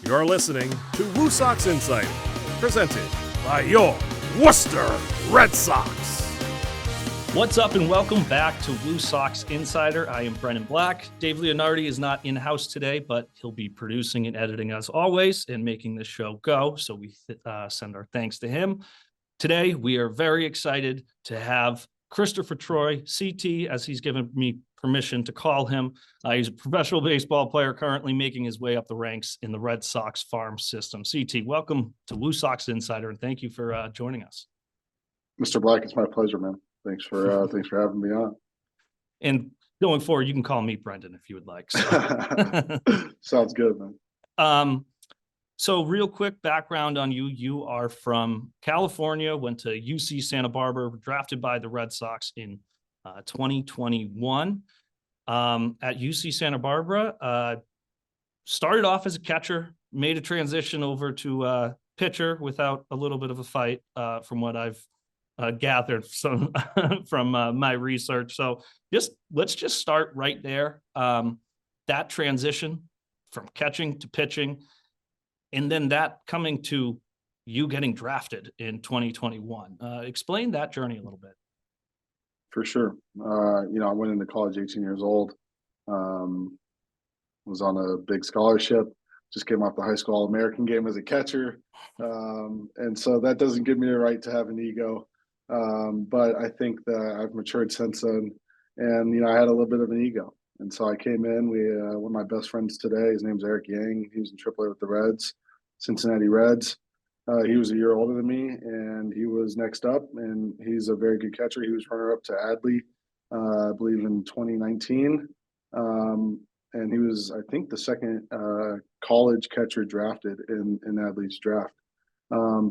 You're listening to WooSox Insider, presented by your Worcester Red Sox. What's up and welcome back to WooSox Insider. I am Brennan Black. Dave Leonardi is not in-house today, but he'll be producing and editing as always and making this show go. So we send our thanks to him. Today, we are very excited to have Christopher Troye, CT, as he's given me permission to call him. He's a professional baseball player currently making his way up the ranks in the Red Sox farm system. CT, welcome to WooSox Insider, and thank you for joining us. Mr. Black, it's my pleasure, man. Thanks for having me on. And going forward, you can call me Brendan if you would like. So. Sounds good, man. So real quick background on you. You are from California, went to UC Santa Barbara, drafted by the Red Sox in 2021. At UC Santa Barbara, started off as a catcher, made a transition over to pitcher without a little bit of a fight, from what I've gathered from my research. So let's just start right there. That transition from catching to pitching, and then that coming to you getting drafted in 2021. Explain that journey a little bit. For sure. I went into college 18 years old, was on a big scholarship, just came off the high school All-American game as a catcher. And so that doesn't give me a right to have an ego. But I think that I've matured since then. And, I had a little bit of an ego. And so I came in, one of my best friends today, his name's Eric Yang. He was in AAA with the Reds, Cincinnati Reds. He was a year older than me, and he was next up, and he's a very good catcher. He was runner-up to Adley, I believe, in 2019. And he was, I think, the second college catcher drafted in Adley's draft.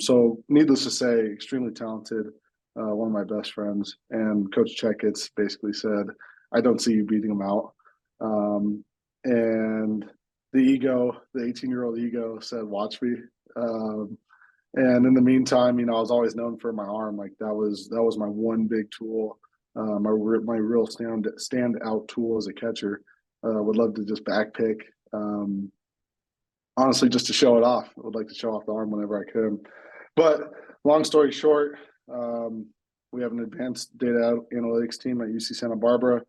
So needless to say, extremely talented, one of my best friends. And Coach Checkitz basically said, I don't see you beating him out. And the ego, the 18-year-old ego said, watch me. And in the meantime, I was always known for my arm. Like that was my one big tool, my real standout tool as a catcher. Would love to just back pick. Honestly, just to show it off. I would like to show off the arm whenever I could. But long story short, we have an advanced data analytics team at UC Santa Barbara.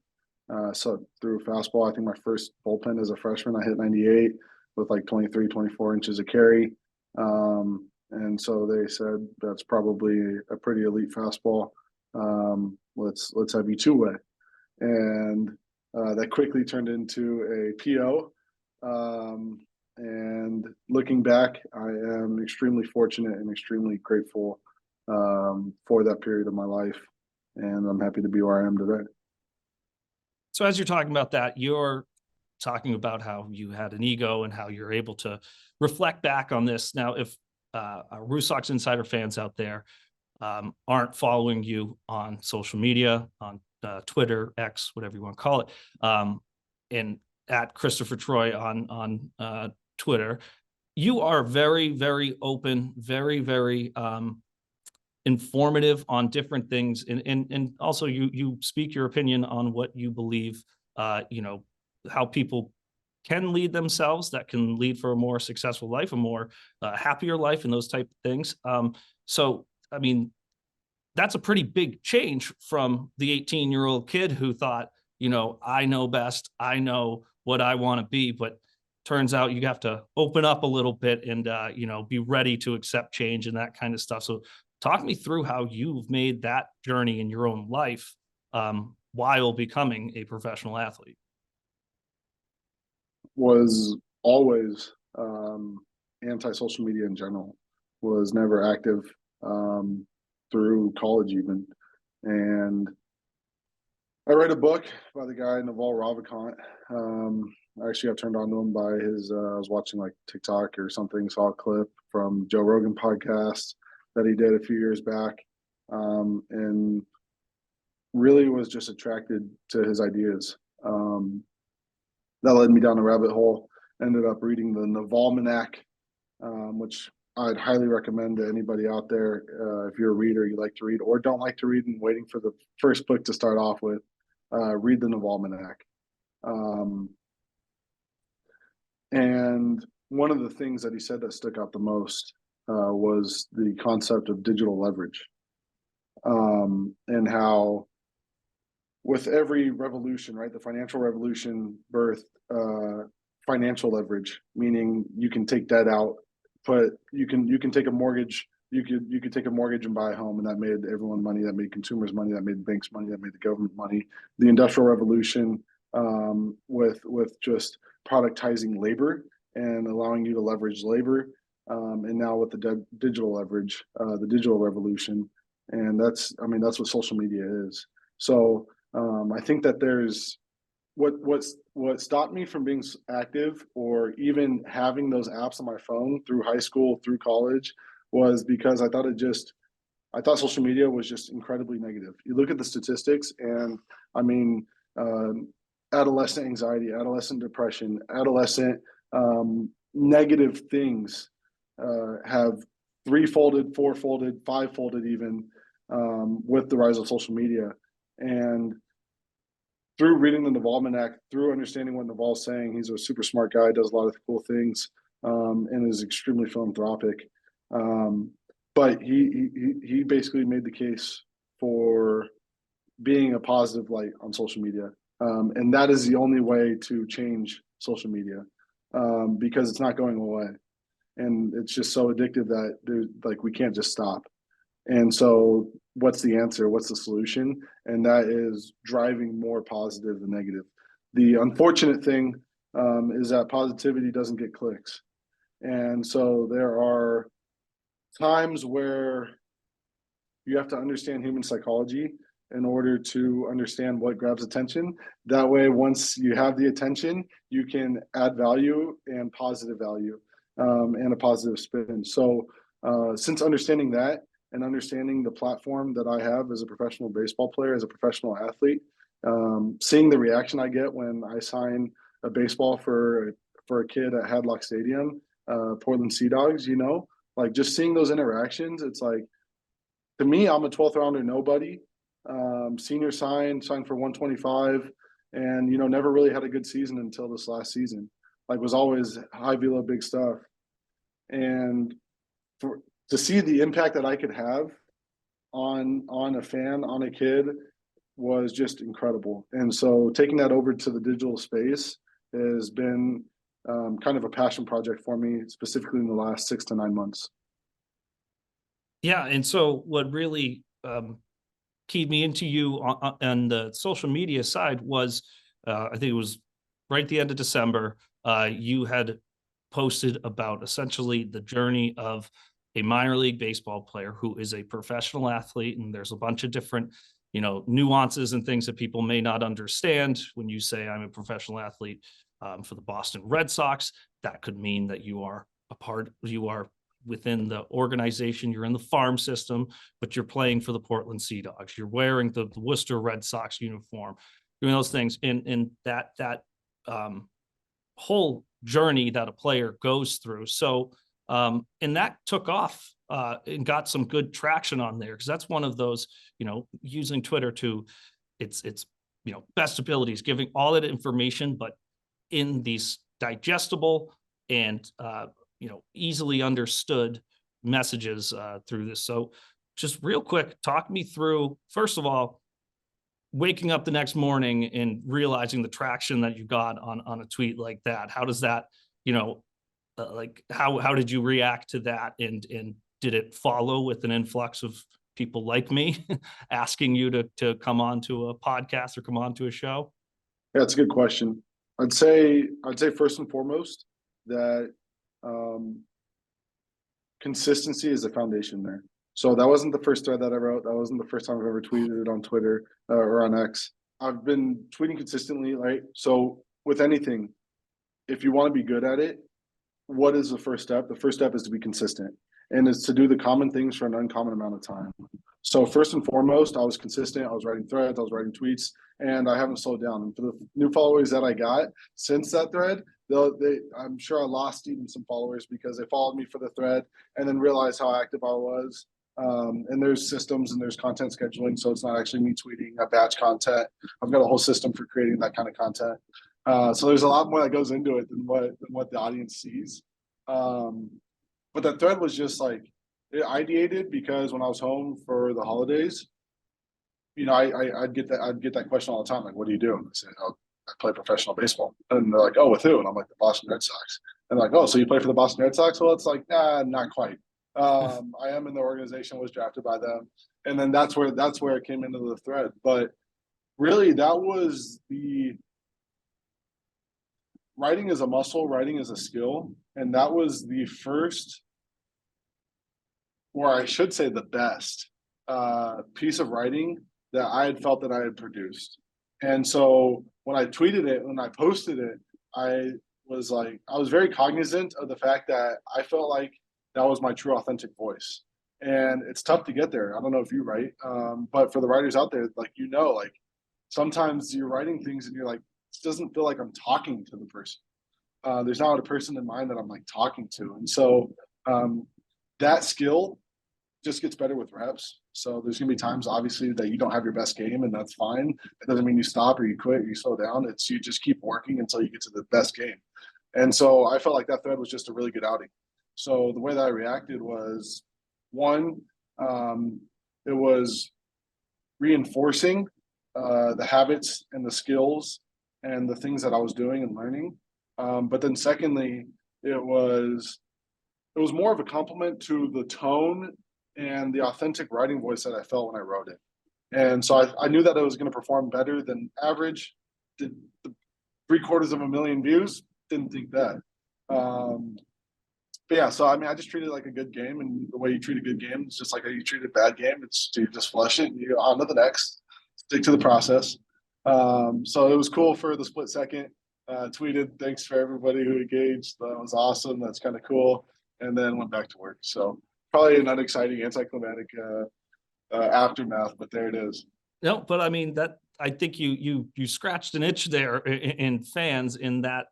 So through fastball, I think my first bullpen as a freshman, I hit 98 with like 23, 24 inches of carry. And so they said, that's probably a pretty elite fastball. Let's have you two-way. And that quickly turned into a PO. And looking back, I am extremely fortunate and extremely grateful for that period of my life. And I'm happy to be where I am today. So as you're talking about that, you're talking about how you had an ego and how you're able to reflect back on this. Now, if our WooSox Insider fans out there aren't following you on social media, on Twitter, X, whatever you want to call it, and at Christopher Troye on Twitter, you are very, very open, very, very informative on different things, and also you speak your opinion on what you believe, how people can lead themselves, that can lead for a more successful life, a more happier life, and those type of things. So, I mean, that's a pretty big change from the 18-year-old kid who thought, I know best, I know what I want to be, but turns out you have to open up a little bit and, be ready to accept change and that kind of stuff. So talk me through how you've made that journey in your own life while becoming a professional athlete. Was always anti-social media in general, was never active through college even. And I read a book by the guy Naval Ravikant. I actually got turned on to him by his, I was watching like TikTok or something, saw a clip from Joe Rogan podcast that he did a few years back, and really was just attracted to his ideas. That led me down a rabbit hole. Ended up reading the Navalmanac, which I'd highly recommend to anybody out there. If you're a reader, you like to read or don't like to read and waiting for the first book to start off with, read the Navalmanac. And one of the things that he said that stuck out the most was the concept of digital leverage, and how with every revolution, right, the financial revolution birthed financial leverage, meaning you can take debt out, but you can take a mortgage. You could take a mortgage and buy a home, and that made everyone money. That made consumers money. That made banks money. That made the government money. The Industrial Revolution, with just productizing labor and allowing you to leverage labor, and now with the digital leverage, the digital revolution, and that's what social media is. So I think that there's what stopped me from being active or even having those apps on my phone through high school, through college, was because I thought social media was just incredibly negative. You look at the statistics, and I mean, adolescent anxiety, adolescent depression, adolescent negative things have threefolded, fourfolded, fivefolded even, with the rise of social media. And through reading the Navalman Act, through understanding what Naval's saying, he's a super smart guy, does a lot of cool things, and is extremely philanthropic. But he basically made the case for being a positive light on social media. And that is the only way to change social media, because it's not going away. And it's just so addictive that we can't just stop. And so what's the answer? What's the solution? And that is driving more positive than negative. The unfortunate thing is that positivity doesn't get clicks. And so there are times where you have to understand human psychology in order to understand what grabs attention. That way, once you have the attention, you can add value and positive value, and a positive spin. So since understanding that and understanding the platform that I have as a professional baseball player, as a professional athlete, seeing the reaction I get when I sign a baseball for a kid at Hadlock Stadium, Portland Sea Dogs, like just seeing those interactions, it's like, to me, I'm a 12th rounder nobody, senior signed for 125, and never really had a good season until this last season. Like, was always high velo, big stuff, and to see the impact that I could have on a fan, on a kid, was just incredible. And so taking that over to the digital space has been kind of a passion project for me, specifically in the last 6 to 9 months. Yeah, and so what really keyed me into you on the social media side was, I think it was right at the end of December, you had posted about essentially the journey of a minor league baseball player who is a professional athlete, and there's a bunch of different, nuances and things that people may not understand. When you say I'm a professional athlete for the Boston Red Sox, that could mean that you are within the organization, you're in the farm system, but you're playing for the Portland Sea Dogs. You're wearing the Worcester Red Sox uniform, doing those things. And that whole journey that a player goes through. So, and that took off and got some good traction on there, because that's one of those, using Twitter to its best abilities, giving all that information, but in these digestible and easily understood messages through this. So just real quick, talk me through, first of all, waking up the next morning and realizing the traction that you got on a tweet like that. How does that, how did you react to that? And did it follow with an influx of people like me asking you to come on to a podcast or come on to a show? Yeah, that's a good question. I'd say first and foremost that consistency is the foundation there. So that wasn't the first thread that I wrote. That wasn't the first time I've ever tweeted it on Twitter or on X. I've been tweeting consistently, right? So with anything, if you want to be good at it, what is the first step? The first step is to be consistent, and it's to do the common things for an uncommon amount of time. So first and foremost, I was consistent. I was writing threads, I was writing tweets, and I haven't slowed down. And for the new followers that I got since that thread, I'm sure I lost even some followers because they followed me for the thread and then realized how active I was. And there's systems and there's content scheduling, so it's not actually me tweeting a batch content. I've got a whole system for creating that kind of content. So there's a lot more that goes into it than what the audience sees. But that thread was just like, it ideated because when I was home for the holidays, I'd get that question all the time, like, what do you do? And I said, oh, I play professional baseball. And they're like, oh, with who? And I'm like, the Boston Red Sox. And they're like, oh, so you play for the Boston Red Sox? Well, it's like, nah, not quite. I am in the organization, was drafted by them. And then that's where it came into the thread. But really, that was the writing is a muscle, writing is a skill. And that was the first, or I should say the best piece of writing that I had felt that I had produced. And so when I tweeted it, when I posted it, I was very cognizant of the fact that I felt like that was my true authentic voice. And it's tough to get there. I don't know if you write, but for the writers out there, like, like sometimes you're writing things and you're like, this doesn't feel like I'm talking to the person. There's not a person in mind that I'm like talking to. And so that skill just gets better with reps. So there's gonna be times, obviously, that you don't have your best game, and that's fine. It doesn't mean you stop or you quit or you slow down. It's you just keep working until you get to the best game. And so I felt like that thread was just a really good outing. So the way that I reacted was, one, it was reinforcing the habits and the skills and the things that I was doing and learning. But then secondly, it was more of a compliment to the tone and the authentic writing voice that I felt when I wrote it. And so I knew that it was going to perform better than average. Did 750,000 views? Didn't think that. But yeah, so I mean, I just treated it like a good game, and the way you treat a good game is just like how you treat a bad game. It's you just flush it and you go on to the next. Stick to the process. So it was cool for the split second. Tweeted, thanks for everybody who engaged. That was awesome. That's kind of cool. And then went back to work. So probably an unexciting, anticlimactic aftermath, but there it is. No, but I mean that I think you scratched an itch there in fans, in that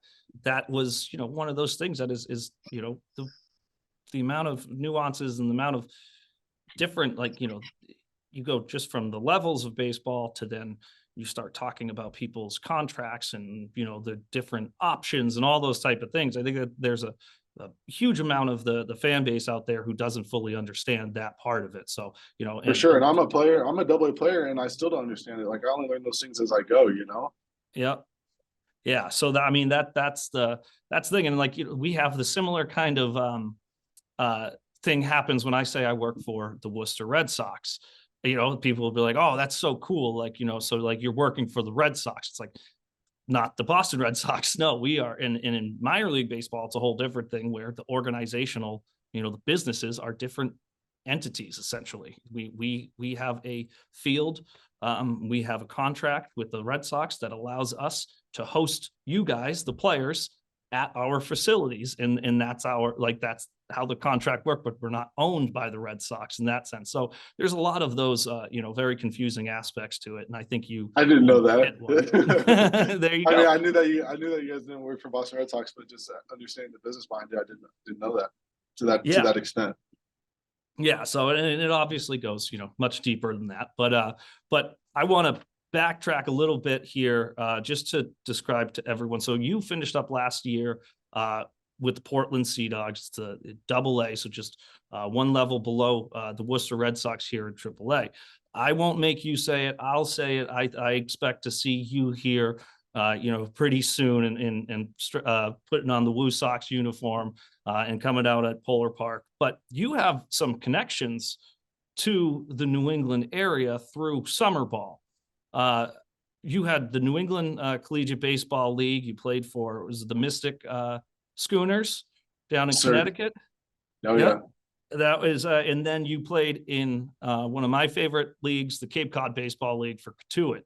was one of those things that is the amount of nuances and the amount of different, like you go just from the levels of baseball to then you start talking about people's contracts and the different options and all those type of things. I think that there's a huge amount of the fan base out there who doesn't fully understand that part of it. So, for sure. And I'm a player, I'm a double-A player, and I still don't understand it. Like, I only learn those things as I go, Yeah. Yeah. So I mean, that's the thing. And like, we have the similar kind of thing happens when I say I work for the Worcester Red Sox. People will be like, oh, that's so cool. Like, so like you're working for the Red Sox. It's like, not the Boston Red Sox. No, we are in minor league baseball. It's a whole different thing where the organizational, the businesses are different entities. Essentially, we have a field. We have a contract with the Red Sox that allows us to host you guys, the players, at our facilities. And that's that's how the contract worked, but we're not owned by the Red Sox in that sense. So there's a lot of those, very confusing aspects to it. And I think I didn't know that. There you go. I mean, I knew that you guys didn't work for Boston Red Sox, but just understanding the business behind it, I didn't know that to that extent. Yeah. So, and it obviously goes, much deeper than that, but I want to backtrack a little bit here, just to describe to everyone. So you finished up last year, with the Portland Sea Dogs. It's the Double-A, so just one level below the Worcester Red Sox here in Triple-A. I won't make you say it. I'll say it. I expect to see you here, pretty soon, and putting on the WooSox uniform and coming out at Polar Park. But you have some connections to the New England area through summer ball. You had the New England Collegiate Baseball League. You played for, was it the Mystic Schooners down in Connecticut? Oh, yeah. That was, and then you played in one of my favorite leagues, the Cape Cod Baseball League for Catuit.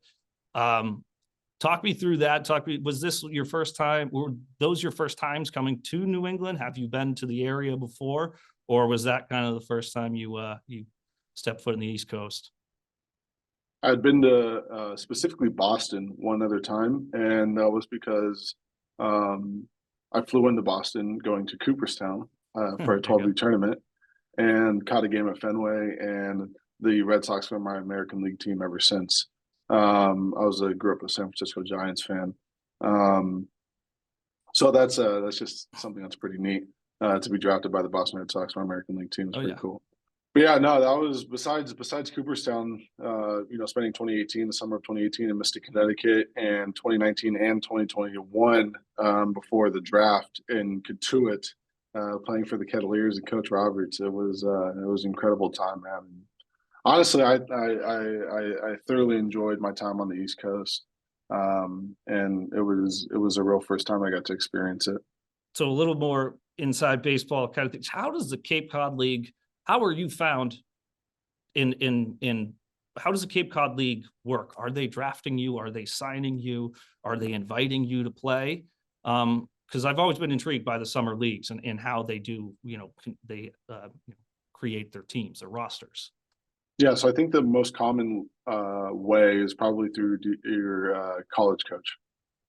Talk me through that. Was this your first time? Were those your first times coming to New England? Have you been to the area before, or was that kind of the first time you stepped foot in the East Coast? I'd been to specifically Boston one other time, and that was because I flew into Boston going to Cooperstown for a 12-week tournament, and caught a game at Fenway, and the Red Sox were my American League team ever since. Grew up a San Francisco Giants fan. So that's just something that's pretty neat. to be drafted by the Boston Red Sox, my American League team. Is pretty yeah. cool. But yeah, no, that was besides Cooperstown, spending 2018, the summer of 2018 in Mystic, Connecticut, and 2019 and 2021 before the draft in Katuitt, playing for the Cavaliers and Coach Roberts. It was an incredible time, man. Honestly, I thoroughly enjoyed my time on the East Coast, and it was a real first time I got to experience it. So a little more inside baseball kind of things. How does the Cape Cod League? How are you found in how does the Cape Cod League work? Are they drafting you? Are they signing you? Are they inviting you to play? Because I've always been intrigued by the summer leagues and how they do, create their teams, their rosters. Yeah, so I think the most common way is probably through your college coach.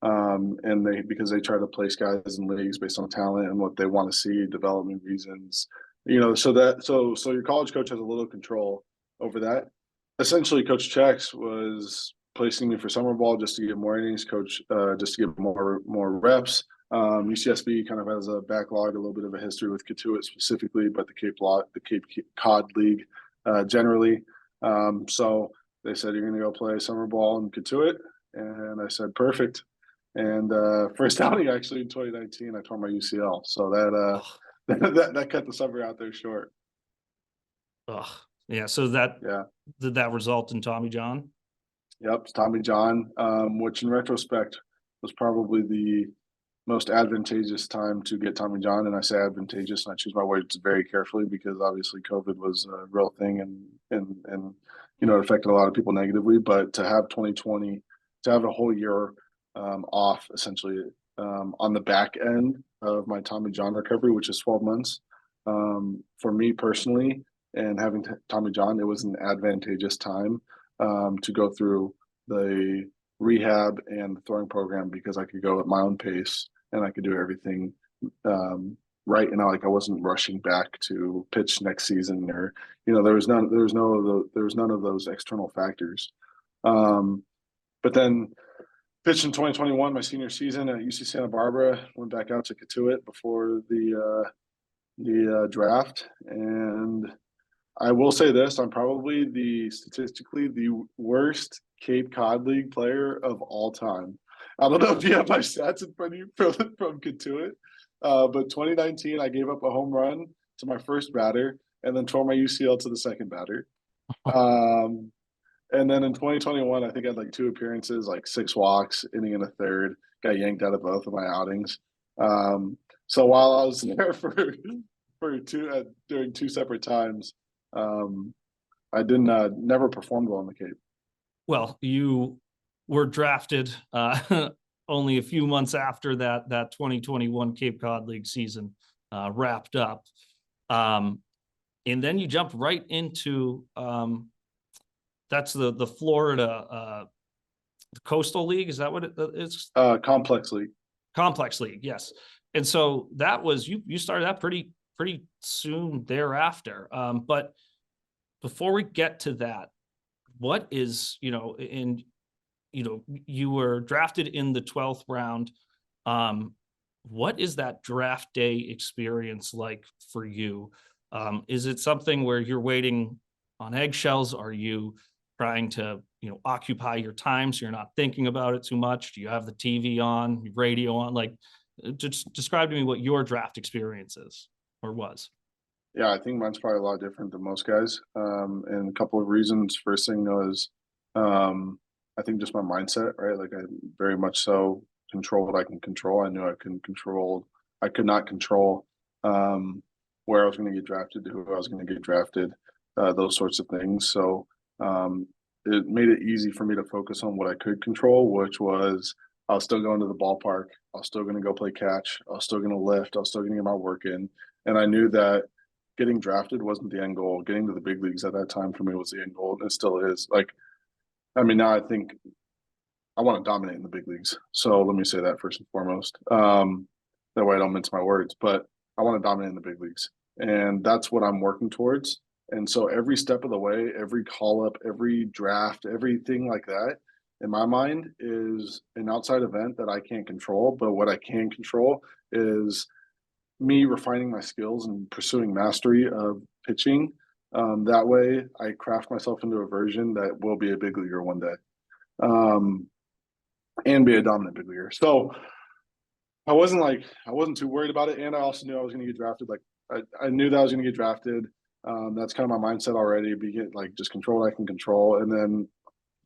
And because they try to place guys in leagues based on talent and what they want to see, development reasons, so your college coach has a little control over that. Essentially, Coach Chex was placing me for summer ball just to get more innings, just to get more reps. UCSB kind of has a backlog, a little bit of a history with Katuitt specifically, but the Cape Cod League generally. So they said, you're going to go play summer ball in Katuitt, and I said perfect. And first outing actually in 2019, I tore my UCL, so that cut the summer out there short. Yeah. So did that result in Tommy John? Yep, Tommy John, which in retrospect was probably the most advantageous time to get Tommy John, and I say advantageous, and I choose my words very carefully because obviously COVID was a real thing, and it affected a lot of people negatively. But to have 2020, to have a whole year off essentially on the back end of my Tommy John recovery, which is 12 months, for me personally, and having Tommy John, it was an advantageous time to go through the rehab and the throwing program because I could go at my own pace and I could do everything right. And I wasn't rushing back to pitch next season, or there was none of those external factors. But then pitched in 2021, my senior season at UC Santa Barbara. Went back out to Katuitt before the draft, and I will say this: I'm probably statistically the worst Cape Cod League player of all time. I don't know if you have my stats in front of you from Katuitt, but 2019 I gave up a home run to my first batter and then tore my UCL to the second batter. And then in 2021, I think I had like 2 appearances, like 6 walks, inning and a third. Got yanked out of both of my outings. So while I was there for during 2 separate times, I never performed well in the Cape. Well, you were drafted only a few months after that 2021 Cape Cod League season wrapped up, and then you jumped right into that's the Florida the Coastal League. Is that what it is? Complex League. Complex League, yes. And so that was you started that pretty soon thereafter. But before we get to that, what is you were drafted in the 12th round. What is that draft day experience like for you? Is it something where you're waiting on eggshells? Are you trying to, occupy your time so you're not thinking about it too much? Do you have the TV on, radio on? Like, just describe to me what your draft experience is or was. Yeah, I think mine's probably a lot different than most guys. And a couple of reasons. First thing was, I think just my mindset, right? Like I very much so control what I can control. I knew I could not control where I was going to get drafted, who I was going to get drafted, those sorts of things. So it made it easy for me to focus on what I could control, which was I was still going to the ballpark. I was still going to go play catch. I was still going to lift. I was still going to get my work in. And I knew that getting drafted wasn't the end goal. Getting to the big leagues at that time for me was the end goal. And it still is. Now I think I want to dominate in the big leagues. So let me say that first and foremost. That way I don't mince my words, but I want to dominate in the big leagues. And that's what I'm working towards. And so every step of the way, every call up, every draft, everything like that, in my mind, is an outside event that I can't control. But what I can control is me refining my skills and pursuing mastery of pitching. That way, I craft myself into a version that will be a big leaguer one day, and be a dominant big leaguer. So I wasn't too worried about it, and I also knew I was going to get drafted. Like I knew that I was going to get drafted. That's kind of my mindset already. Just control what I can control, and then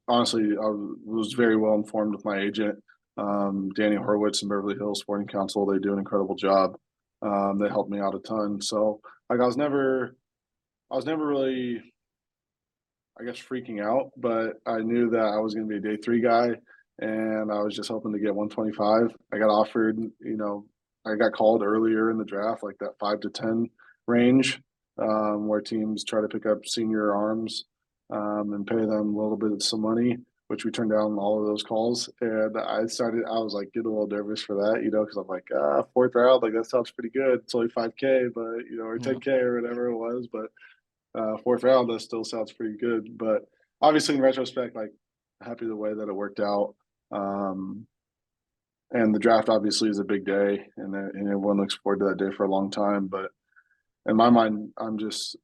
honestly, was very well informed with my agent, Danny Horowitz and Beverly Hills Sporting Council. They do an incredible job. They helped me out a ton. So like I was never really, I guess, freaking out, but I knew that I was going to be a day 3 guy, and I was just hoping to get 125. I got offered, I got called earlier in the draft, like that 5 to 10 range, where teams try to pick up senior arms, and pay them a little bit of some money, which we turned down all of those calls. And I was like, getting a little nervous for that, because I'm like, 4th round, like that sounds pretty good. It's only 5K, but, or 10K or whatever it was. But 4th round, that still sounds pretty good. But obviously, in retrospect, like, happy the way that it worked out. And the draft obviously is a big day, and everyone looks forward to that day for a long time. But in my mind, I'm just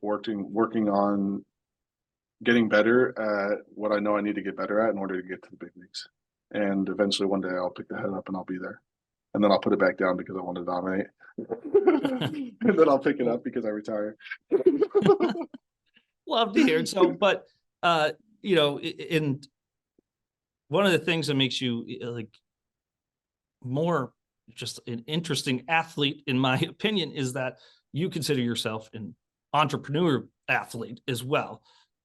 working on getting better at what I know I need to get better at in order to get to the big leagues. And eventually one day I'll pick the head up and I'll be there. And then I'll put it back down because I want to dominate. And then I'll pick it up because I retire. Love to hear it. So, but, in one of the things that makes you like more just an interesting athlete, in my opinion, is that you consider yourself an entrepreneur athlete as well.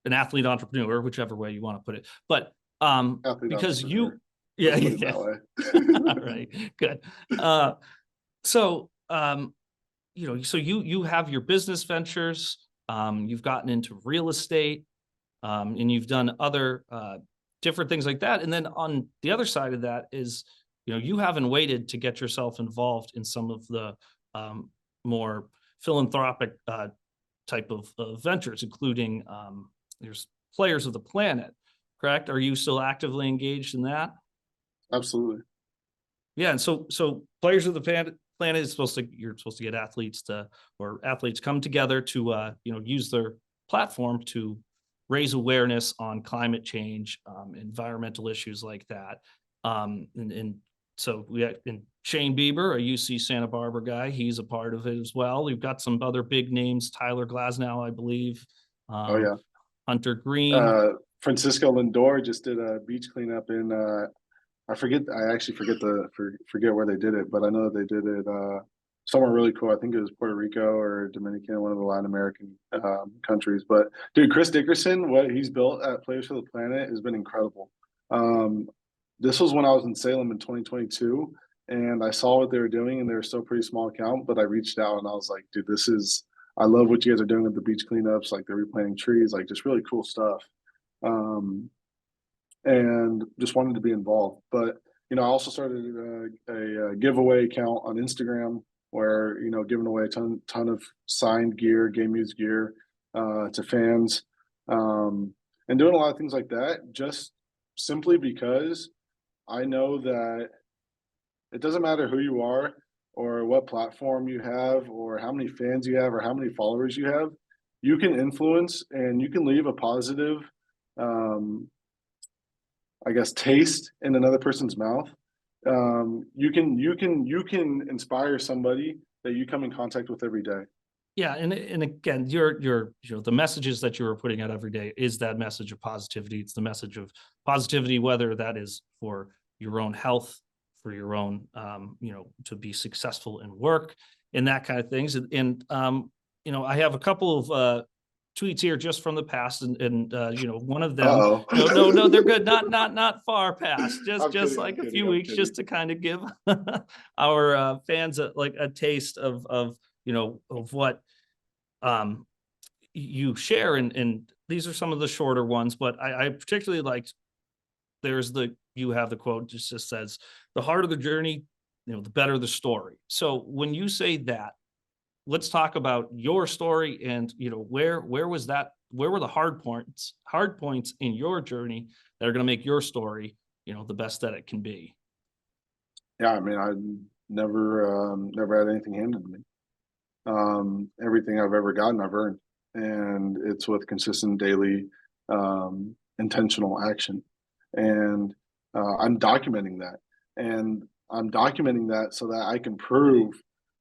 An athlete entrepreneur, whichever way you want to put it. But because you, yeah, all right, good. So you have your business ventures, you've gotten into real estate, and you've done other different things like that. And then on the other side of that is, you haven't waited to get yourself involved in some of the more philanthropic type of ventures, including there's Players of the Planet, correct? Are you still actively engaged in that? Absolutely. Yeah, and so Players of the Planet is you're supposed to get athletes come together to use their platform to raise awareness on climate change, environmental issues like that. And so we have Shane Bieber, a UC Santa Barbara guy, he's a part of it as well. We've got some other big names, Tyler Glasnow, I believe. Oh yeah. Hunter Green. Francisco Lindor just did a beach cleanup in I actually forget where they did it, but I know that they did it somewhere really cool. I think it was Puerto Rico or Dominican, one of the Latin American countries. But dude, Chris Dickerson, what he's built at Players for the Planet has been incredible. This was when I was in Salem in 2022, and I saw what they were doing, and they were still a pretty small account, but I reached out and I was like, dude, I love what you guys are doing with the beach cleanups, like they're replanting trees, like just really cool stuff. And just wanted to be involved. But, I also started a giveaway account on Instagram where, giving away a ton of signed gear, game used gear to fans, and doing a lot of things like that, just simply because I know that it doesn't matter who you are or what platform you have or how many fans you have or how many followers you have, you can influence and you can leave a positive, I guess, taste in another person's mouth. You can inspire somebody that you come in contact with every day. Yeah, and again, the messages that you are putting out every day is that message of positivity. It's the message of positivity, whether that is for your own health, for your own, to be successful in work and that kind of things. And I have a couple of tweets here just from the past, and one of them, no, they're good, not far past, just like a few weeks, just to kind of give our fans a taste of what you share, and these are some of the shorter ones, but I particularly liked, you have the quote just says, the harder the journey, the better the story. So when you say that, let's talk about your story and where were the hard points in your journey that are going to make your story the best that it can be. Yeah, I mean, never had anything handed to me. Everything I've ever gotten, I've earned, and it's with consistent daily intentional action. And I'm documenting that, and I'm documenting that so that I can prove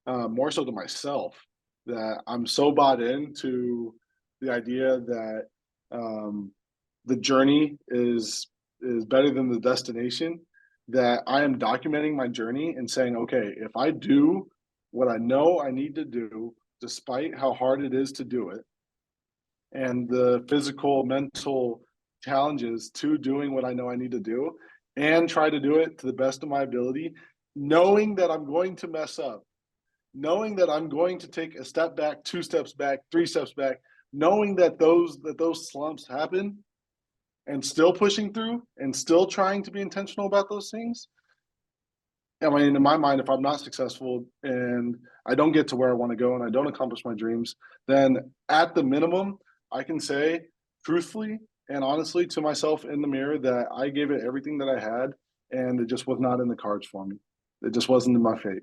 more so to myself that I'm so bought into the idea that the journey is better than the destination, that I am documenting my journey and saying, okay, if I do what I know I need to do, despite how hard it is to do it, and the physical, mental challenges to doing what I know I need to do, and try to do it to the best of my ability, knowing that I'm going to mess up, knowing that I'm going to take a step back, 2 steps back, 3 steps back, knowing that those slumps happen, and still pushing through and still trying to be intentional about those things. I mean, in my mind, if I'm not successful and I don't get to where I want to go and I don't accomplish my dreams, then at the minimum, I can say truthfully and honestly to myself in the mirror that I gave it everything that I had, and it just was not in the cards for me. It just wasn't in my fate.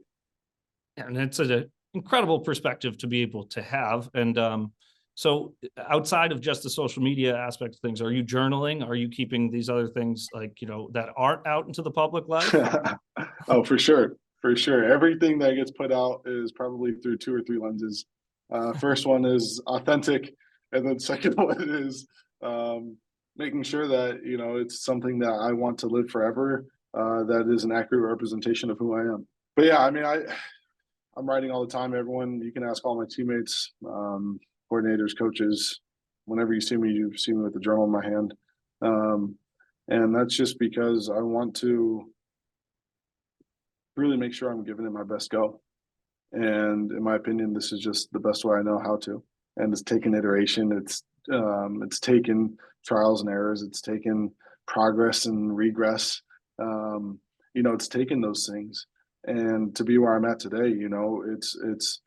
And it's an incredible perspective to be able to have. And so outside of just the social media aspect of things, are you journaling? Are you keeping these other things like, that aren't out into the public life? Oh, for sure. For sure. Everything that gets put out is probably through 2 or 3 lenses. First one is authentic. And then second one is making sure that, it's something that I want to live forever. That is an accurate representation of who I am. But yeah, I mean, I'm writing all the time. Everyone, you can ask all my teammates, coordinators, coaches. Whenever you see me with the journal in my hand. And that's just because I want to really make sure I'm giving it my best go. And in my opinion, this is just the best way I know how to. And it's taken iteration. It's taken trials and errors. It's taken progress and regress. It's taken those things. And to be where I'm at today, it's.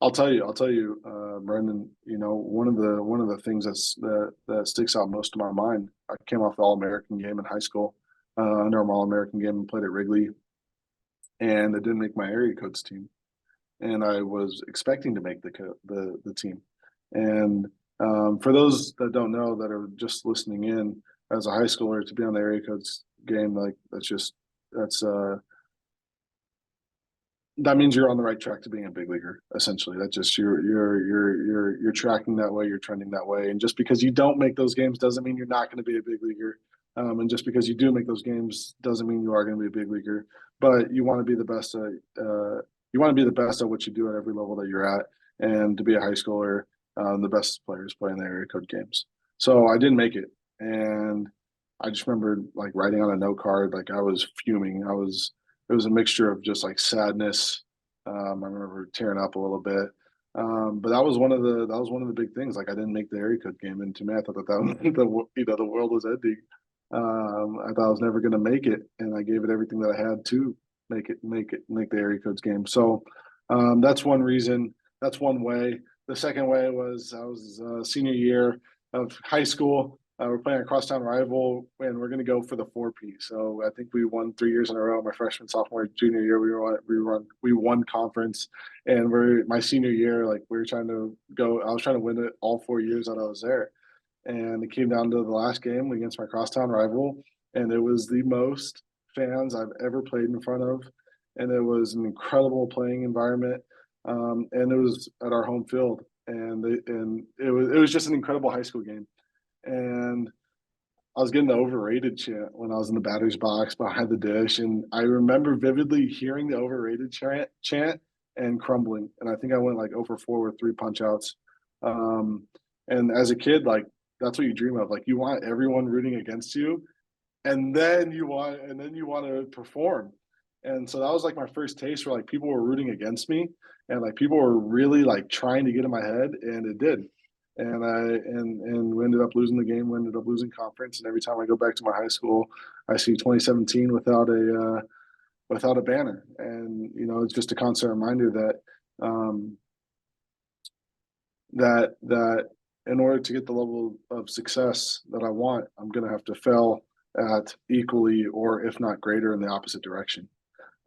I'll tell you, Brendan. One of the things that sticks out most to my mind. I came off the All-American game in high school, under my All-American game, and played at Wrigley, and I didn't make my area coach team, and I was expecting to make the team. And for those that don't know, that are just listening in, as a high schooler, to be on the area coach game, like that means you're on the right track to being a big leaguer. Essentially, that's just you're tracking that way, you're trending that way. And just because you don't make those games doesn't mean you're not going to be a big leaguer. And just because you do make those games doesn't mean you are going to be a big leaguer. But you want to be the best at what you do at every level that you're at. And to be a high schooler, the best players play in the area code games. So I didn't make it, and I just remember like writing on a note card, like I was fuming. It was a mixture of just like sadness. I remember tearing up a little bit. But that was one of the big things. Like I didn't make the area code game, and to me, I thought that the world was ending. I thought I was never going to make it, and I gave it everything that I had to make the area codes game. So that's one reason. That's one way. The second way was I was senior year of high school. We're playing a crosstown rival, and we're going to go for the 4P. So I think we won 3 years in a row. My freshman, sophomore, junior year, we won conference, and my senior year, like we were trying to go. I was trying to win it all 4 years that I was there, and it came down to the last game against my crosstown rival, and it was the most fans I've ever played in front of, and it was an incredible playing environment, and it was at our home field, and it was just an incredible high school game. And I was getting the overrated chant when I was in the batter's box behind the dish. And I remember vividly hearing the overrated chant and crumbling. And I think I went like 0-for-4 with 3 punch outs. And as a kid, like that's what you dream of. Like you want everyone rooting against you, and then you want to perform. And so that was like my first taste where like people were rooting against me, and like people were really like trying to get in my head, and it did. And we ended up losing the game. We ended up losing conference. And every time I go back to my high school, I see 2017 without a banner. And it's just a constant reminder that in order to get the level of success that I want, I'm going to have to fail at equally or if not greater in the opposite direction.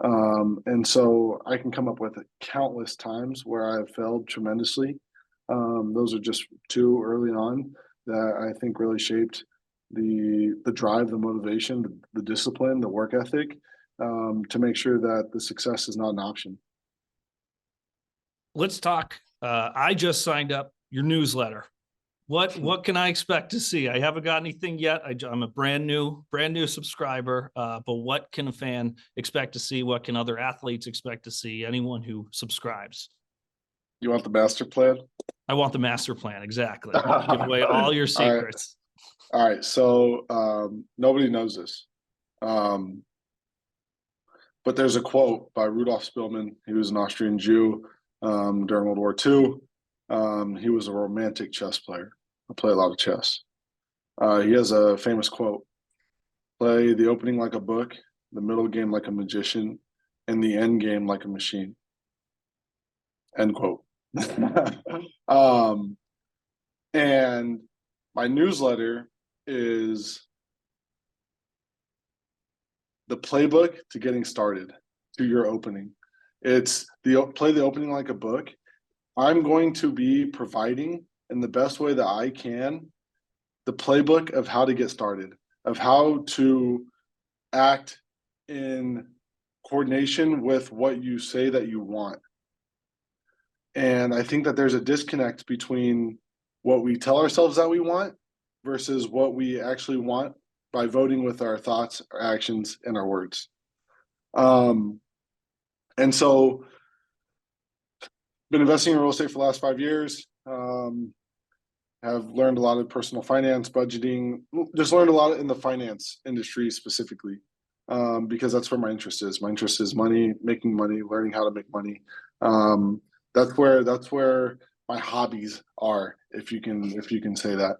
And so I can come up with countless times where I have failed tremendously. Those are just two early on that I think really shaped the drive, the motivation, the discipline, the work ethic, to make sure that the success is not an option. Let's talk. I just signed up your newsletter. What can I expect to see? I haven't got anything yet. I'm a brand new subscriber. But what can a fan expect to see? What can other athletes expect to see? Anyone who subscribes. You want the master plan? I want the master plan. Exactly. Give away all your secrets. All right. So nobody knows this. But there's a quote by Rudolf Spillman. He was an Austrian Jew during World War II. He was a romantic chess player. I play a lot of chess. He has a famous quote: "Play the opening like a book, the middle game like a magician, and the end game like a machine." End quote. And my newsletter is the playbook to getting started to your opening. It's play the opening like a book. I'm going to be providing in the best way that I can the playbook of how to get started, of how to act in coordination with what you say that you want. And I think that there's a disconnect between what we tell ourselves that we want versus what we actually want by voting with our thoughts, our actions, and our words. And so been investing in real estate for the last 5 years. Have learned a lot of personal finance, budgeting, just learned a lot in the finance industry specifically, because that's where my interest is. My interest is money, making money, learning how to make money. That's where my hobbies are, if you can say that.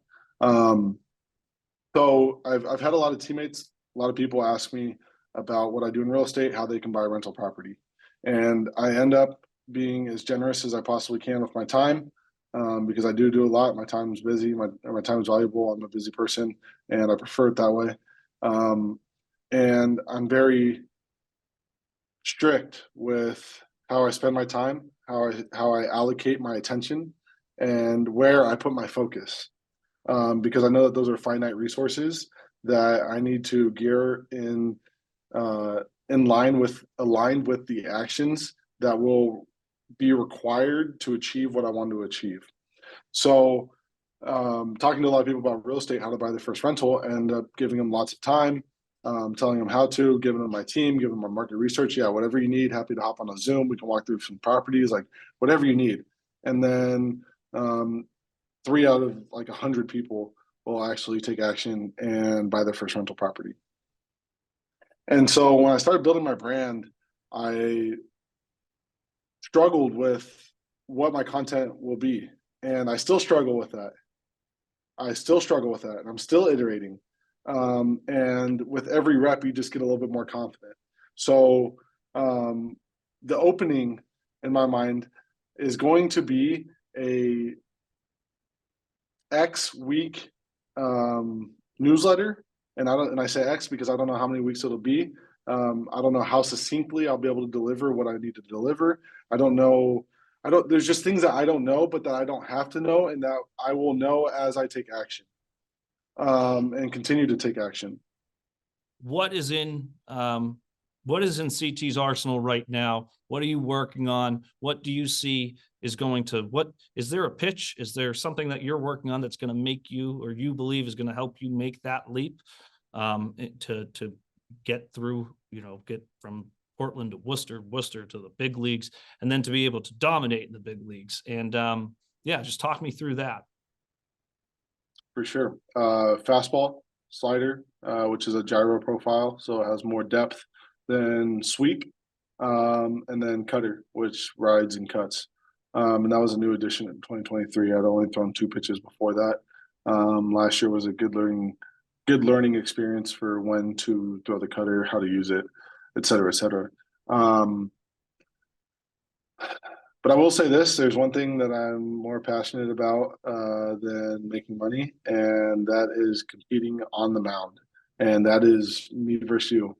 So I've had a lot of teammates, a lot of people ask me about what I do in real estate, how they can buy a rental property. And I end up being as generous as I possibly can with my time, because I do a lot. My time is busy. My time is valuable. I'm a busy person, and I prefer it that way. And I'm very strict with how I spend my time, how I allocate my attention, and where I put my focus, because I know that those are finite resources that I need to gear aligned with the actions that will be required to achieve what I want to achieve. So talking to a lot of people about real estate, how to buy their first rental, end up giving them lots of time, telling them how to, giving them my team, giving them my market research. Yeah, whatever you need, happy to hop on a Zoom. We can walk through some properties, like whatever you need. And then 3 out of like 100 people will actually take action and buy their first rental property. And so when I started building my brand, I struggled with what my content will be. And I still struggle with that. And I'm still iterating. And with every rep, you just get a little bit more confident. So the opening, in my mind, is going to be a X week newsletter. And I say X because I don't know how many weeks it'll be. I don't know how succinctly I'll be able to deliver what I need to deliver. There's just things that I don't know, but that I don't have to know, and that I will know as I take action, and continue to take action. What is in CT's arsenal right now? What are you working on? What do you see is is there a pitch? Is there something that you're working on that's going to make you, or you believe is going to help you make that leap, to get through, get from Portland to Worcester to the big leagues, and then to be able to dominate in the big leagues? And just talk me through that. For sure. Fastball, slider, which is a gyro profile, so it has more depth than sweep, and then cutter, which rides and cuts. And that was a new addition in 2023. I'd only thrown 2 pitches before that. Last year was a good learning experience for when to throw the cutter, how to use it, et cetera, et cetera. But I will say this, there's one thing that I'm more passionate about than making money, and that is competing on the mound. And that is me versus you.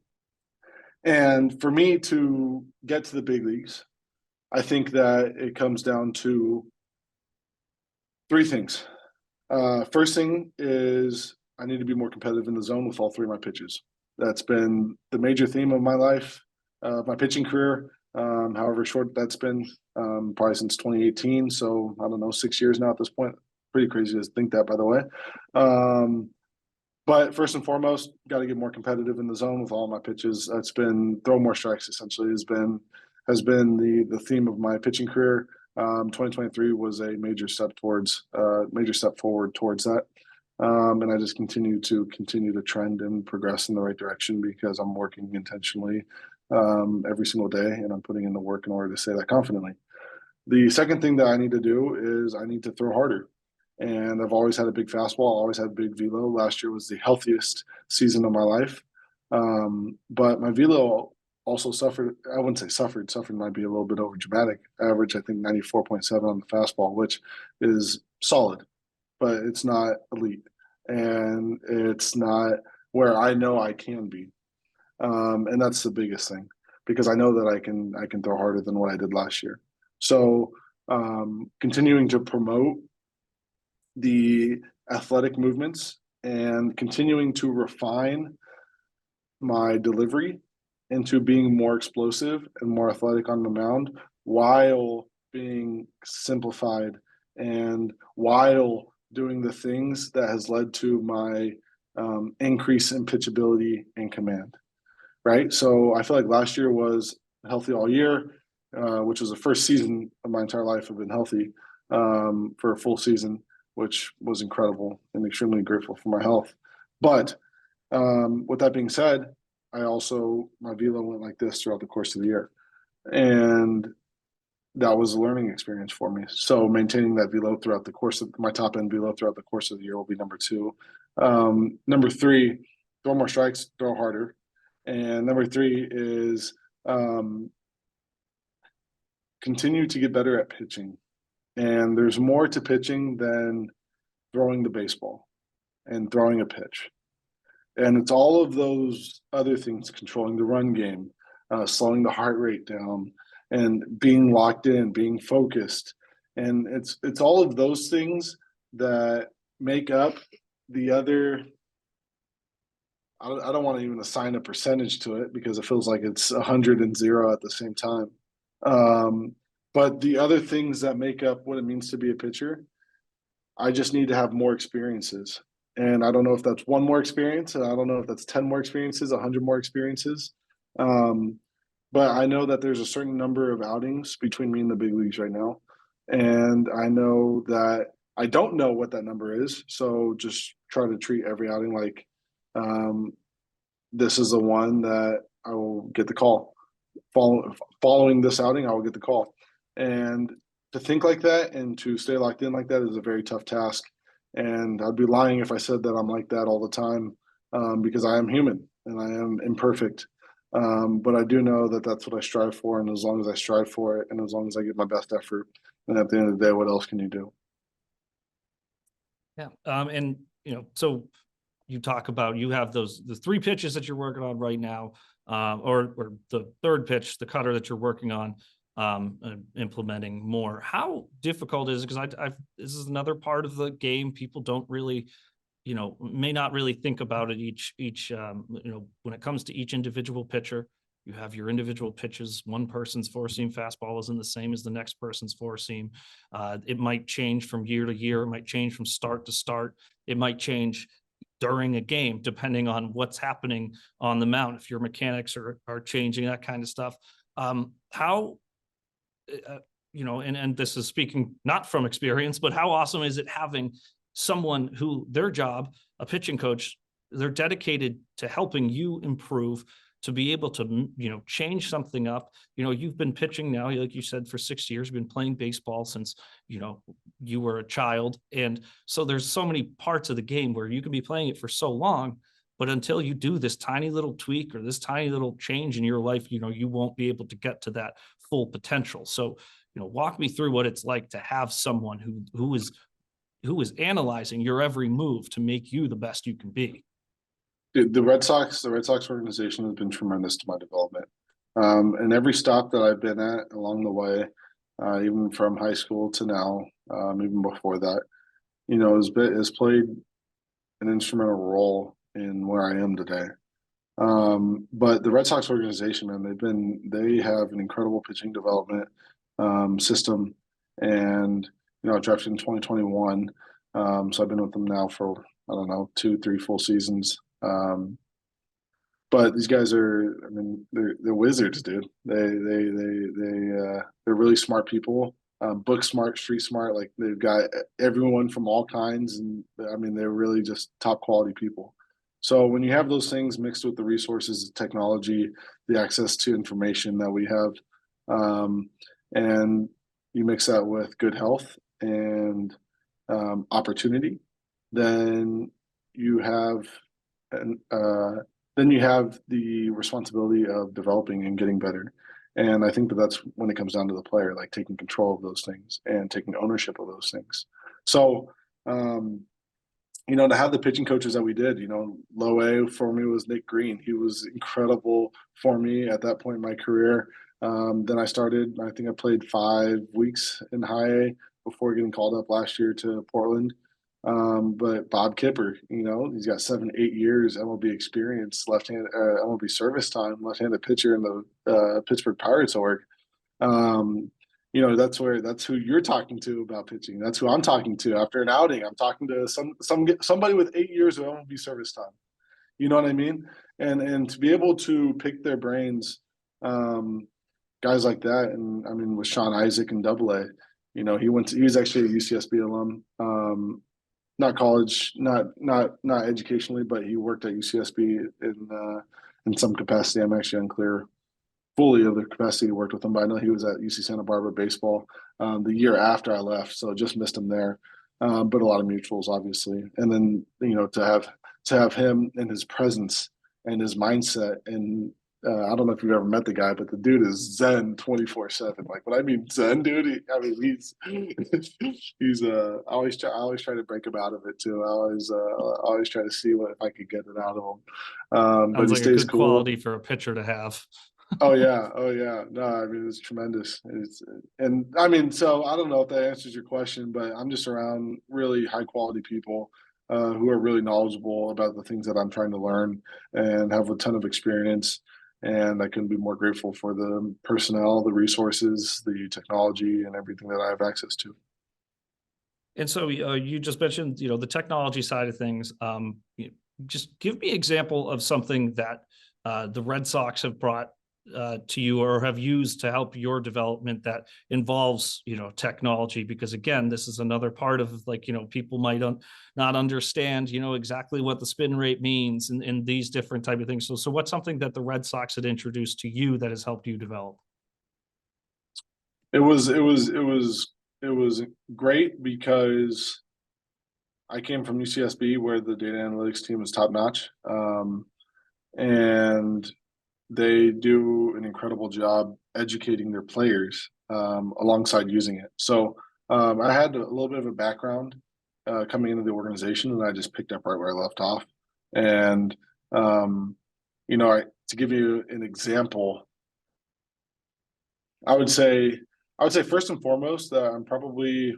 And for me to get to the big leagues, I think that it comes down to three things. First thing is I need to be more competitive in the zone with all three of my pitches. That's been the major theme of my life, my pitching career. However short that's been, probably since 2018. So I don't know, 6 years now at this point. Pretty crazy to think that, by the way. But first and foremost, got to get more competitive in the zone with all my pitches. That's been throw more strikes. Essentially, has been the theme of my pitching career. 2023 was a major step forward towards that. And I just continue to trend and progress in the right direction because I'm working intentionally every single day, and I'm putting in the work in order to say that confidently. The second thing that I need to do is I need to throw harder. And I've always had a big fastball, always had big velo. Last year was the healthiest season of my life. But my velo also suffered. I wouldn't say suffered. Suffered might be a little bit over dramatic. Average, I think, 94.7 on the fastball, which is solid, but it's not elite. And it's not where I know I can be. And that's the biggest thing because I know that I can throw harder than what I did last year. So continuing to promote the athletic movements and continuing to refine my delivery into being more explosive and more athletic on the mound while being simplified and while doing the things that has led to my increase in pitchability and command. Right. So I feel like last year was healthy all year, which was the first season of my entire life I've been healthy for a full season, which was incredible and extremely grateful for my health. But with that being said, my velo went like this throughout the course of the year. And that was a learning experience for me. So maintaining that velo throughout the course of my top end velo throughout the course of the year will be number two. Number three, throw more strikes, throw harder. And number three is continue to get better at pitching. And there's more to pitching than throwing the baseball and throwing a pitch. And it's all of those other things, controlling the run game, slowing the heart rate down, and being locked in, being focused. And it's all of those things that make up the other. I don't want to even assign a percentage to it because it feels like it's 100 and 0 at the same time. But the other things that make up what it means to be a pitcher, I just need to have more experiences. And I don't know if that's one more experience, and I don't know if that's 10 more experiences, 100 more experiences. But I know that there's a certain number of outings between me and the big leagues right now. And I know that I don't know what that number is. So just try to treat every outing like this is the one that I will get the call. Following this outing, I will get the call. And to think like that and to stay locked in like that is a very tough task. And I'd be lying if I said that I'm like that all the time because I am human and I am imperfect. But I do know that that's what I strive for. And as long as I strive for it and as long as I give my best effort, then at the end of the day, what else can you do? Yeah. And, so you talk about, you have the three pitches that you're working on right now, or the third pitch, the cutter that you're working on, implementing more. How difficult is it? Because this is another part of the game. People don't really, may not really think about it each, when it comes to each individual pitcher. You have your individual pitches. One person's four-seam fastball isn't the same as the next person's four-seam. It might change from year to year. It might change from start to start. It might change during a game, depending on what's happening on the mound. If your mechanics are changing, that kind of stuff. How, and this is speaking not from experience, but how awesome is it having someone who their job, a pitching coach, they're dedicated to helping you improve, to be able to, change something up. You've been pitching now, like you said, for 6 years, you've been playing baseball since, you were a child. And so there's so many parts of the game where you can be playing it for so long, but until you do this tiny little tweak or this tiny little change in your life, you won't be able to get to that full potential. So, walk me through what it's like to have someone who is analyzing your every move to make you the best you can be. The Red Sox organization has been tremendous to my development. And every stop that I've been at along the way, even from high school to now, even before that, has played an instrumental role in where I am today. But the Red Sox organization, man, they have an incredible pitching development system, and I drafted in 2021, so I've been with them now for I don't know 2, 3 full seasons. But these guys I mean, they're wizards, dude. They're really smart people, book smart, street smart. Like they've got everyone from all kinds, and I mean, they're really just top quality people. So when you have those things mixed with the resources, the technology, the access to information that we have, and you mix that with good health and opportunity, then you have an then you have the responsibility of developing and getting better. And I think that's when it comes down to the player, like taking control of those things and taking ownership of those things. So, to have the pitching coaches that we did, low A for me was Nick Green. He was incredible for me at that point in my career. Then I think I played 5 weeks in high A before getting called up last year to Portland. But Bob Kipper, he's got 7, 8 years MLB experience, MLB service time, left-handed pitcher in the Pittsburgh Pirates org. That's who you're talking to about pitching. That's who I'm talking to after an outing. I'm talking to somebody with 8 years of MLB service time. You know what I mean? And to be able to pick their brains, guys like that, and I mean with Sean Isaac in Double-A, he was actually a UCSB alum. Not college, not educationally, but he worked at UCSB in some capacity. I'm actually unclear fully of the capacity he worked with him, but I know he was at UC Santa Barbara baseball the year after I left, so just missed him there. But a lot of mutuals, obviously, and then to have him and his presence and his mindset and I don't know if you've ever met the guy, but the dude is zen 24/7. Like when I mean zen, dude, he's I always try to break him out of it too. I always try to see if I could get it out of him. But Sounds he like a stays good cool. quality for a pitcher to have. Oh yeah. No, I mean it's tremendous. And I mean, so I don't know if that answers your question, but I'm just around really high quality people who are really knowledgeable about the things that I'm trying to learn and have a ton of experience. And I couldn't be more grateful for the personnel, the resources, the technology, and everything that I have access to. And so you just mentioned, the technology side of things. Just give me an example of something that the Red Sox have brought to you or have used to help your development that involves, technology, because again, this is another part of people might not understand, exactly what the spin rate means and these different type of things. So what's something that the Red Sox had introduced to you that has helped you develop? It was great because I came from UCSB where the data analytics team is top notch. And they do an incredible job educating their players alongside using it. So I had a little bit of a background coming into the organization, and I just picked up right where I left off. And to give you an example, I would say first and foremost that I'm probably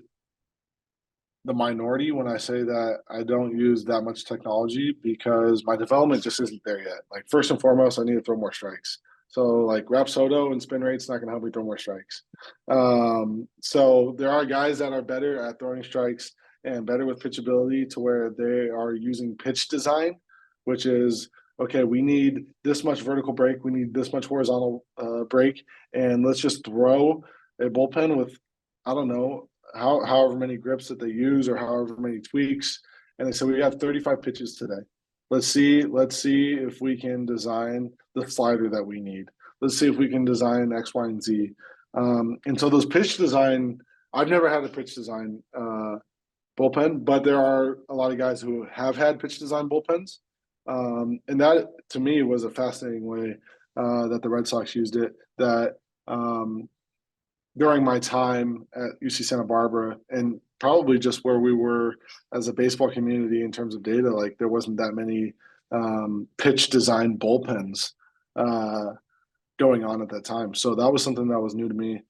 the minority when I say that I don't use that much technology because my development just isn't there yet. Like first and foremost, I need to throw more strikes. So like Rapsodo and spin rate's not going to help me throw more strikes. So there are guys that are better at throwing strikes and better with pitchability to where they are using pitch design, which is okay. We need this much vertical break. We need this much horizontal break, and let's just throw a bullpen with I don't know however many grips that they use or however many tweaks. And they said, we have 35 pitches today. Let's see if we can design the slider that we need. Let's see if we can design X, Y, and Z. And so those pitch design, I've never had a pitch design bullpen, but there are a lot of guys who have had pitch design bullpens. And that to me was a fascinating way that the Red Sox used it that during my time at UC Santa Barbara and probably just where we were as a baseball community in terms of data, like there wasn't that many pitch design bullpens going on at that time. So that was something that was new to me.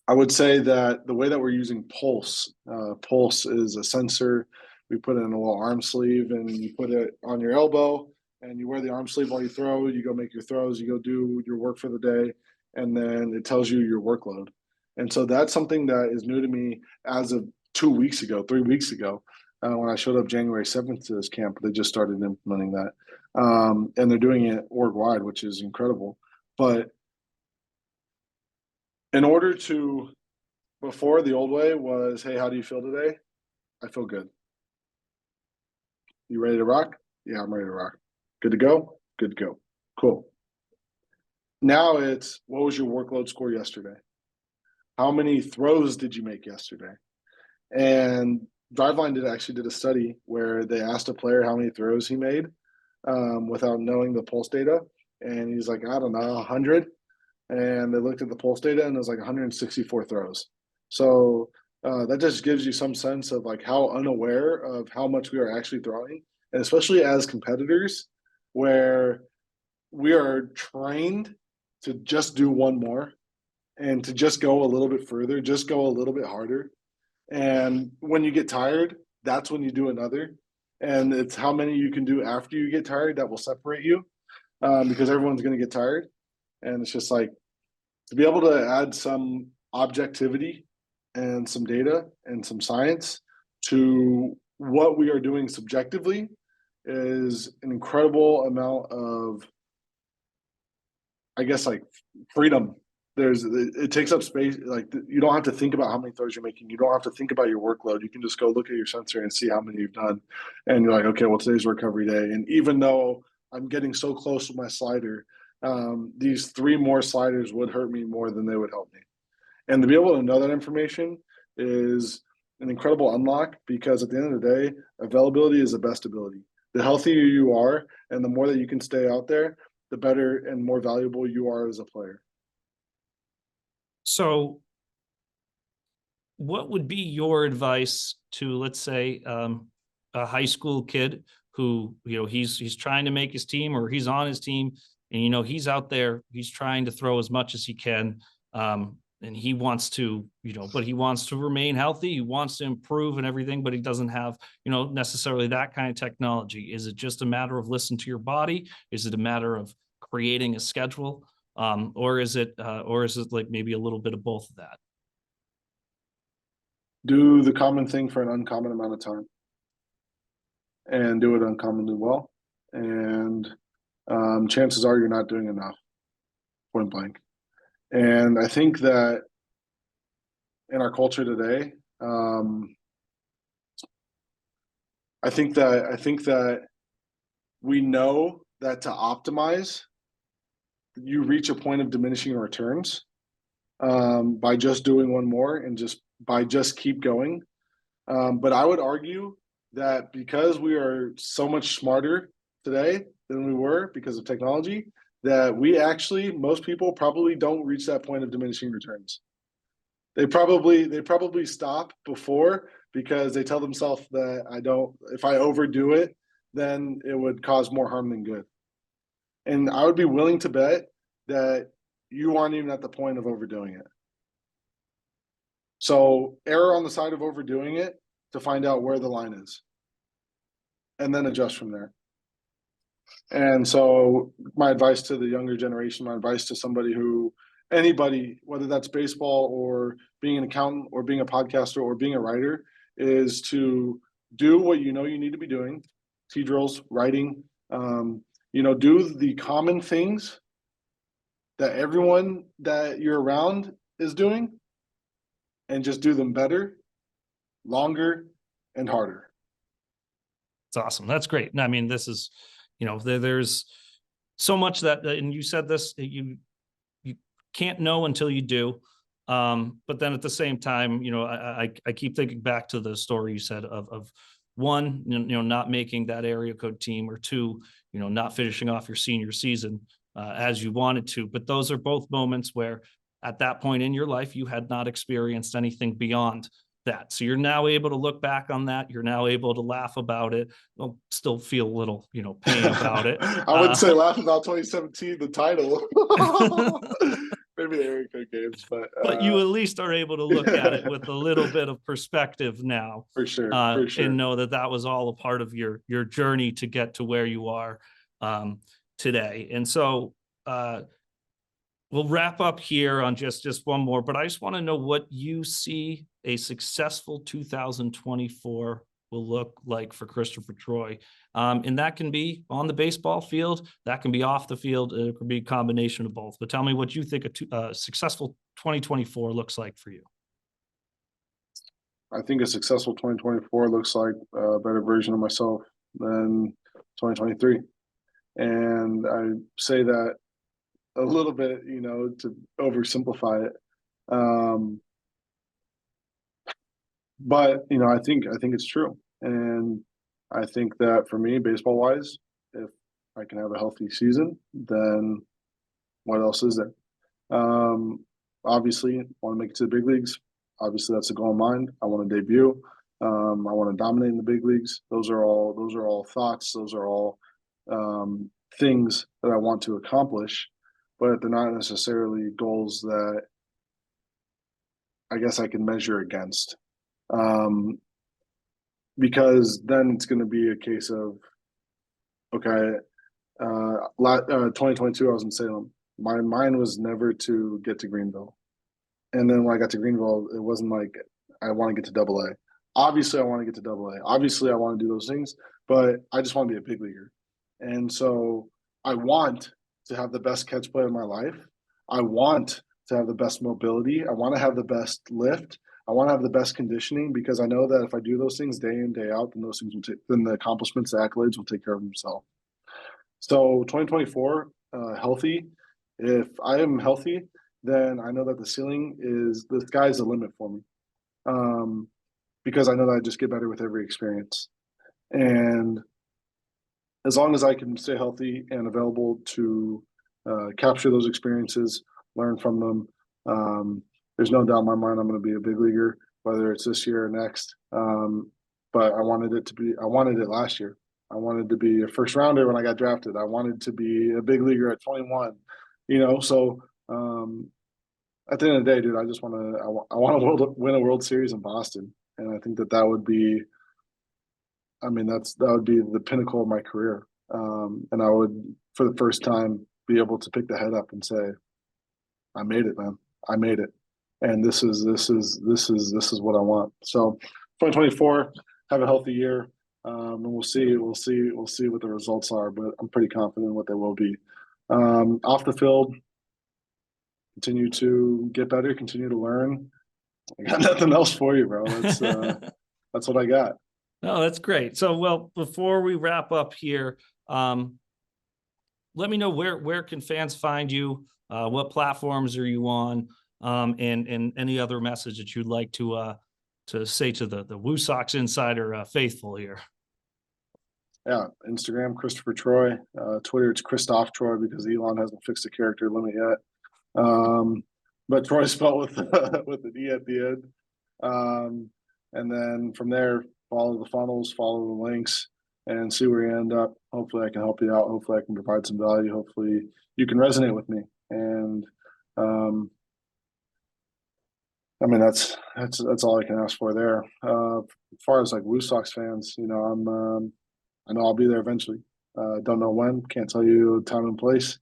I would say that the way that we're using Pulse, Pulse is a sensor. We put it in a little arm sleeve and you put it on your elbow and you wear the arm sleeve while you throw. You go make your throws, you go do your work for the day, and then it tells you your workload. And so that's something that is new to me as of 2 weeks ago, 3 weeks ago, when I showed up January 7th to this camp. They just started implementing that. And they're doing it org-wide, which is incredible. But in order to, before the old way was, hey, how do you feel today? I feel good. You ready to rock? Yeah, I'm ready to rock. Good to go? Good to go. Cool. Now it's, what was your workload score yesterday? How many throws did you make yesterday? And Driveline did a study where they asked a player how many throws he made without knowing the pulse data. And he's like, I don't know, 100. And they looked at the pulse data and it was like 164 throws. So that just gives you some sense of like how unaware of how much we are actually throwing, and especially as competitors where we are trained to just do one more and to just go a little bit further, just go a little bit harder. And when you get tired, that's when you do another. And it's how many you can do after you get tired that will separate you, because everyone's going to get tired. And it's just like, to be able to add some objectivity and some data and some science to what we are doing subjectively is an incredible amount of, I guess, like freedom. It takes up space. Like, you don't have to think about how many throws you're making. You don't have to think about your workload. You can just go look at your sensor and see how many you've done. And you're like, okay, well, today's recovery day. And even though I'm getting so close with my slider, these 3 more sliders would hurt me more than they would help me. And to be able to know that information is an incredible unlock, because at the end of the day, availability is the best ability. The healthier you are and the more that you can stay out there, the better and more valuable you are as a player. So what would be your advice to, let's say, a high school kid who, he's trying to make his team, or he's on his team, and, he's out there, he's trying to throw as much as he can. And he wants to, but he wants to remain healthy. He wants to improve and everything, but he doesn't have, necessarily that kind of technology. Is it just a matter of listen to your body? Is it a matter of creating a schedule? Or is it like maybe a little bit of both of that? Do the common thing for an uncommon amount of time and do it uncommonly well. And chances are you're not doing enough, point blank. And I think that in our culture today, I think that we know that to optimize, you reach a point of diminishing returns by just doing one more and just keep going. But I would argue that because we are so much smarter today than we were because of technology, that most people probably don't reach that point of diminishing returns. They probably stop before, because they tell themselves that if I overdo it, then it would cause more harm than good. And I would be willing to bet that you aren't even at the point of overdoing it. So err on the side of overdoing it to find out where the line is, and then adjust from there. And so my advice to the younger generation, my advice to anybody, whether that's baseball or being an accountant or being a podcaster or being a writer, is to do what you need to be doing, T-drills, writing, do the common things that everyone that you're around is doing, and just do them better, longer, and harder. It's awesome. That's great. I mean, this is, there's so much that, and you said this, you can't know until you do. But then at the same time, I keep thinking back to the story you said of one, not making that area code team, or two, not finishing off your senior season as you wanted to. But those are both moments where at that point in your life, you had not experienced anything beyond that. So you're now able to look back on that. You're now able to laugh about it. Well, still feel a little, pain about it. I wouldn't say laugh about 2017, the title. Maybe the Erica games, but you at least are able to look at it with a little bit of perspective now, for sure, and know that that was all a part of your journey to get to where you are today. And so we'll wrap up here on just one more, but I just want to know what you see a successful 2024 will look like for Christopher Troye. And that can be on the baseball field, that can be off the field, it could be a combination of both. But tell me what you think a successful 2024 looks like for you. I think a successful 2024 looks like a better version of myself than 2023. And I say that a little bit, to oversimplify it. But I think it's true. And I think that for me, baseball wise, if I can have a healthy season, then what else is there? Obviously, I want to make it to the big leagues. Obviously, that's a goal of mine. I want to debut. I want to dominate in the big leagues. Those are all thoughts. Those are all things that I want to accomplish, but they're not necessarily goals that I guess I can measure against. Because then it's going to be a case of, okay, 2022, I was in Salem. My mind was never to get to Greenville. And then when I got to Greenville, it wasn't like I want to get to AA. Obviously, I want to get to AA. Obviously, I want to do those things, but I just want to be a big leaguer. And so I want to have the best catch play of my life. I want to have the best mobility. I want to have the best lift. I want to have the best conditioning, because I know that if I do those things day in, day out, then those things then the accomplishments, the accolades will take care of themselves. So 2024, healthy. If I am healthy, then I know that the sky's the limit for me. Because I know that I just get better with every experience. And as long as I can stay healthy and available to capture those experiences, learn from them, there's no doubt in my mind I'm going to be a big leaguer, whether it's this year or next. But I wanted it last year. I wanted to be a first rounder when I got drafted. I wanted to be a big leaguer at 21, so at the end of the day, dude, I just want to win a World Series in Boston. And I think that would be, that would be the pinnacle of my career. And I would, for the first time, be able to pick the head up and say, I made it, man. I made it. And this is what I want. So 2024, have a healthy year. And we'll see what the results are, but I'm pretty confident what they will be. Off the field, continue to get better, continue to learn. I got nothing else for you, bro. That's what I got. No, that's great. So, well, before we wrap up here, let me know where can fans find you? What platforms are you on? And any other message that you'd like to say to the WooSox Insider faithful here. Yeah, Instagram, Christopher Troye. Twitter, it's Christoph Troye, because Elon hasn't fixed the character limit yet. But Troy spelled with an E at the end. And then from there, follow the funnels, follow the links, and see where you end up. Hopefully I can help you out. Hopefully I can provide some value. Hopefully you can resonate with me. And that's all I can ask for there. As far as like WooSox fans, I know I'll be there eventually. Don't know when, can't tell you time and place.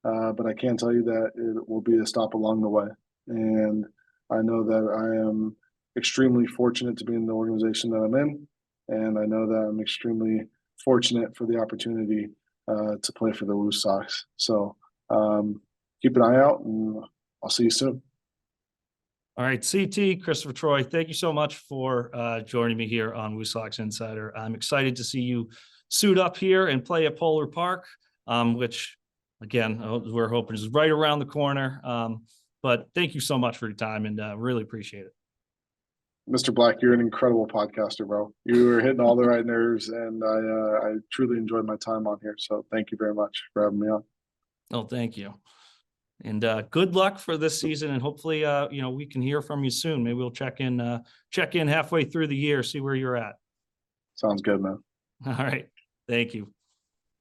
But I can tell you that it will be a stop along the way. And I know that I am extremely fortunate to be in the organization that I'm in. And I know that I'm extremely fortunate for the opportunity to play for the WooSox. So keep an eye out, and I'll see you soon. All right, CT, Christopher Troye, thank you so much for joining me here on WooSox Insider. I'm excited to see you suit up here and play at Polar Park, which, again, we're hoping is right around the corner. But thank you so much for your time, and really appreciate it. Mr. Black, you're an incredible podcaster, bro. You were hitting all the right nerves, and I truly enjoyed my time on here. So thank you very much for having me on. Oh, thank you. And good luck for this season. And hopefully, you know, we can hear from you soon. Maybe we'll check in halfway through the year, see where you're at. Sounds good, man. All right. Thank you.